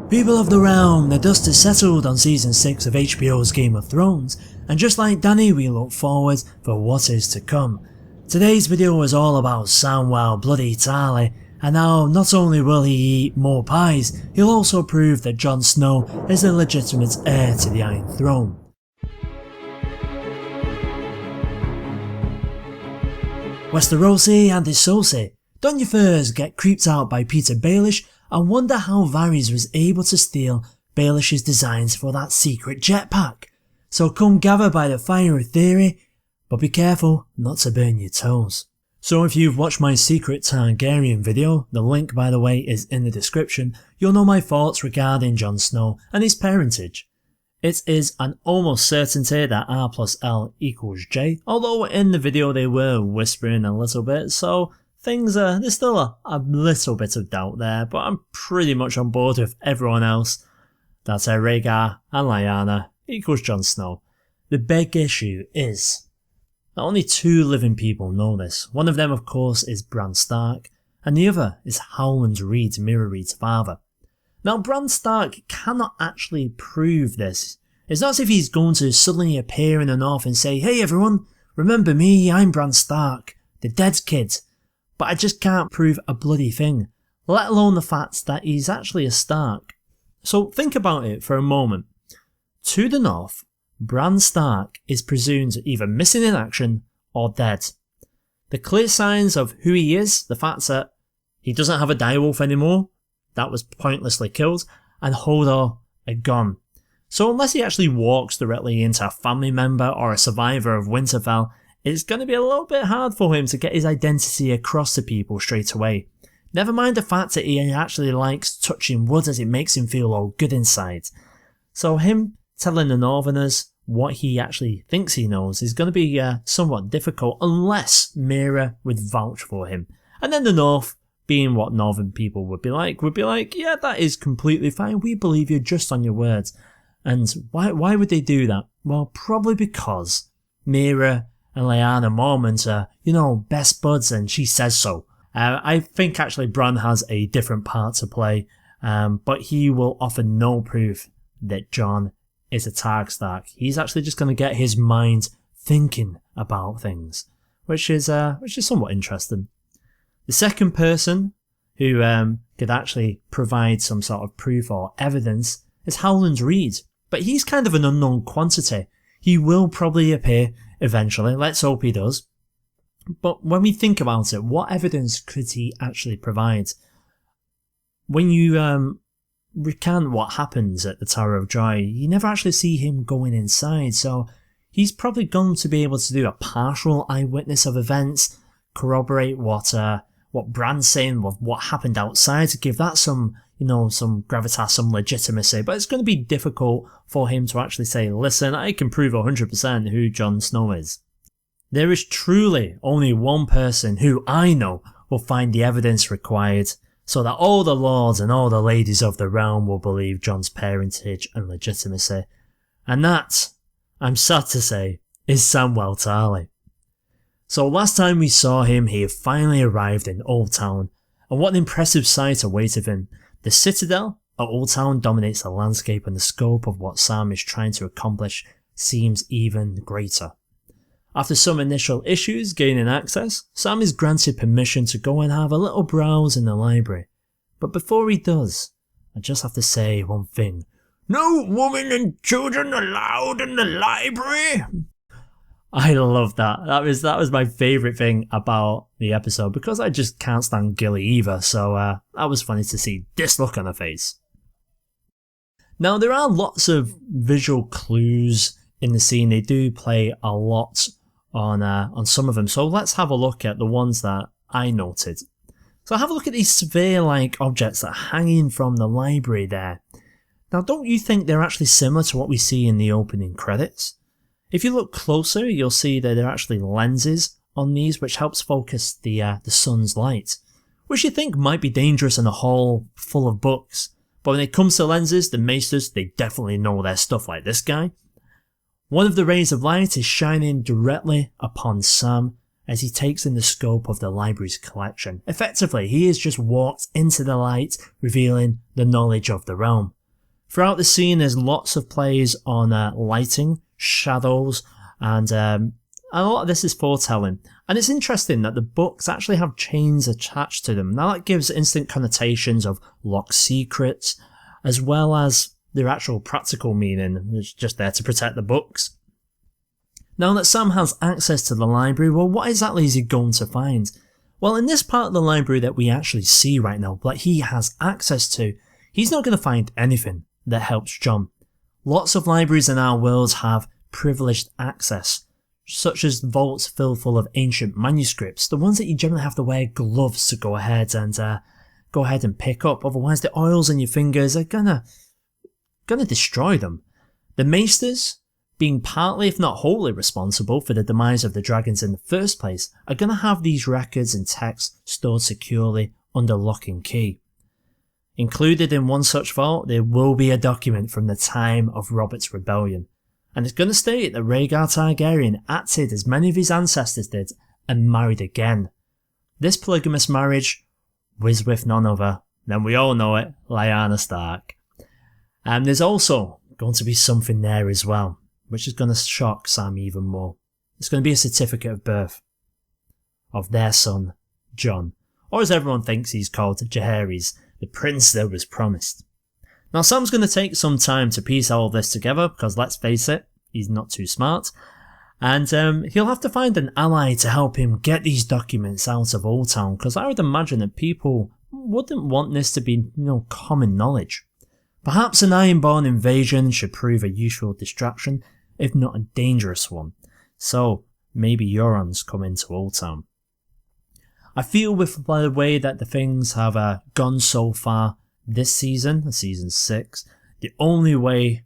People of the realm, the dust has settled on season 6 of HBO's Game of Thrones, and just like Danny we look forward for what is to come. Today's video is all about Samwell Bloody Tarly, and now not only will he eat more pies, he'll also prove that Jon Snow is the legitimate heir to the Iron Throne. Westerosi and Isosi, don't you first get creeped out by Peter Baelish and wonder how Varys was able to steal Baelish's designs for that secret jetpack? So come gather by the fire of theory, but be careful not to burn your toes. So if you've watched my secret Targaryen video, the link by the way is in the description, you'll know my thoughts regarding Jon Snow and his parentage. It is an almost certainty that R plus L equals J, although in the video they were whispering a little bit, so there's still a little bit of doubt there, but I'm pretty much on board with everyone else that Rhaegar and Lyanna equals Jon Snow. The big issue is that only 2 living people know this. One of them of course is Bran Stark, and the other is Howland Reed, Meera Reed's father. Now Bran Stark cannot actually prove this. It's not as if he's going to suddenly appear in the north and say, "Hey everyone, remember me, I'm Bran Stark, the dead kid." But I just can't prove a bloody thing, let alone the fact that he's actually a Stark. So think about it for a moment. To the north, Bran Stark is presumed either missing in action or dead. The clear signs of who he is, the fact that he doesn't have a direwolf anymore, that was pointlessly killed, and Hodor are gone. So unless he actually walks directly into a family member or a survivor of Winterfell, it's going to be a little bit hard for him to get his identity across to people straight away. Never mind the fact that he actually likes touching wood as it makes him feel all good inside. So him telling the Northerners what he actually thinks he knows is going to be somewhat difficult unless Meera would vouch for him. And then the North, being what Northern people would be like, yeah, that is completely fine, we believe you just on your words. And why would they do that? Well, probably because Meera and Lyanna Mormont are, best buds and she says so. I think actually Bran has a different part to play, but he will offer no proof that Jon is a Targ Stark. He's actually just going to get his mind thinking about things, which is somewhat interesting. The second person who could actually provide some sort of proof or evidence is Howland Reed, but he's kind of an unknown quantity. He will probably appear eventually, let's hope he does. But when we think about it, what evidence could he actually provide? When you recant what happens at the Tower of Joy, you never actually see him going inside, so he's probably going to be able to do a partial eyewitness of events, corroborate what Bran's saying, what happened outside, to give that some gravitas, some legitimacy, but it's going to be difficult for him to actually say, listen, I can prove 100% who Jon Snow is. There is truly only one person who I know will find the evidence required so that all the lords and all the ladies of the realm will believe Jon's parentage and legitimacy, and that, I'm sad to say, is Samwell Tarly. So last time we saw him, he had finally arrived in Old Town, and what an impressive sight awaited him. The Citadel at Old Town dominates the landscape, and the scope of what Sam is trying to accomplish seems even greater. After some initial issues gaining access, Sam is granted permission to go and have a little browse in the library. But before he does, I just have to say one thing. No women and children allowed in the library! I love that. That was my favourite thing about the episode, because I just can't stand Gilly either, so that was funny to see this look on her face. Now there are lots of visual clues in the scene. They do play a lot on some of them, so let's have a look at the ones that I noted. So have a look at these sphere-like objects that are hanging from the library there. Now don't you think they're actually similar to what we see in the opening credits? If you look closer, you'll see that there are actually lenses on these, which helps focus the sun's light, which you think might be dangerous in a hall full of books. But when it comes to lenses, the Maesters, they definitely know their stuff, like this guy. One of the rays of light is shining directly upon Sam, as he takes in the scope of the library's collection. Effectively, he has just walked into the light, revealing the knowledge of the realm. Throughout the scene, there's lots of plays on lighting, shadows, and a lot of this is foretelling. And it's interesting that the books actually have chains attached to them. Now that gives instant connotations of locked secrets, as well as their actual practical meaning, which is just there to protect the books. Now that Sam has access to the library, well, what exactly is he going to find? Well, in this part of the library that we actually see right now, that he has access to, he's not going to find anything that helps Jon. Lots of libraries in our world have privileged access, such as vaults filled full of ancient manuscripts, the ones that you generally have to wear gloves to go ahead and pick up, otherwise the oils in your fingers are gonna destroy them. The maesters, being partly if not wholly responsible for the demise of the dragons in the first place, are going to have these records and texts stored securely under lock and key. Included in one such vault, there will be a document from the time of Robert's rebellion, and it's going to state that Rhaegar Targaryen acted as many of his ancestors did and married again. This polygamous marriage was with none other than, we all know it, Lyanna Stark. And there's also going to be something there as well, which is going to shock Sam even more. It's going to be a certificate of birth of their son, Jon, or as everyone thinks he's called, Jaehaerys, the prince that was promised. Now Sam's going to take some time to piece all this together, because let's face it, he's not too smart, and he'll have to find an ally to help him get these documents out of Old Town, because I would imagine that people wouldn't want this to be, common knowledge. Perhaps an Ironborn invasion should prove a useful distraction, if not a dangerous one. So maybe Euron's come into Old Town. I feel with the way that the things have gone so far this season, season 6, the only way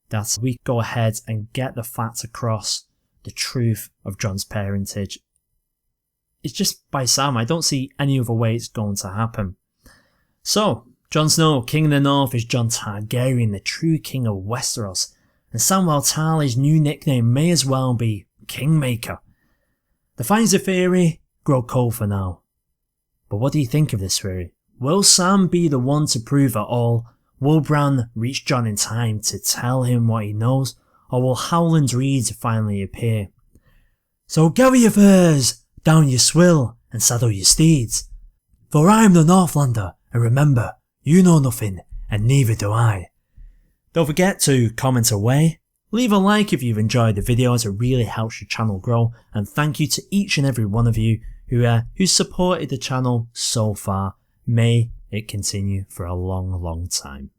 that we go ahead and get the facts across, the truth of Jon's parentage, is just by Sam. I don't see any other way it's going to happen. So, Jon Snow, King of the North, is Jon Targaryen, the true king of Westeros, and Samwell Tarly's new nickname may as well be Kingmaker. The fines of theory grow cold for now. But what do you think of this theory? Will Sam be the one to prove it all? Will Bran reach Jon in time to tell him what he knows? Or will Howland Reed finally appear? So gather your furs, down your swill, and saddle your steeds. For I am the Northlander, and remember, you know nothing, and neither do I. Don't forget to comment away, leave a like if you've enjoyed the video, as it really helps your channel grow, and thank you to each and every one of you who supported the channel so far. May it continue for a long, long time.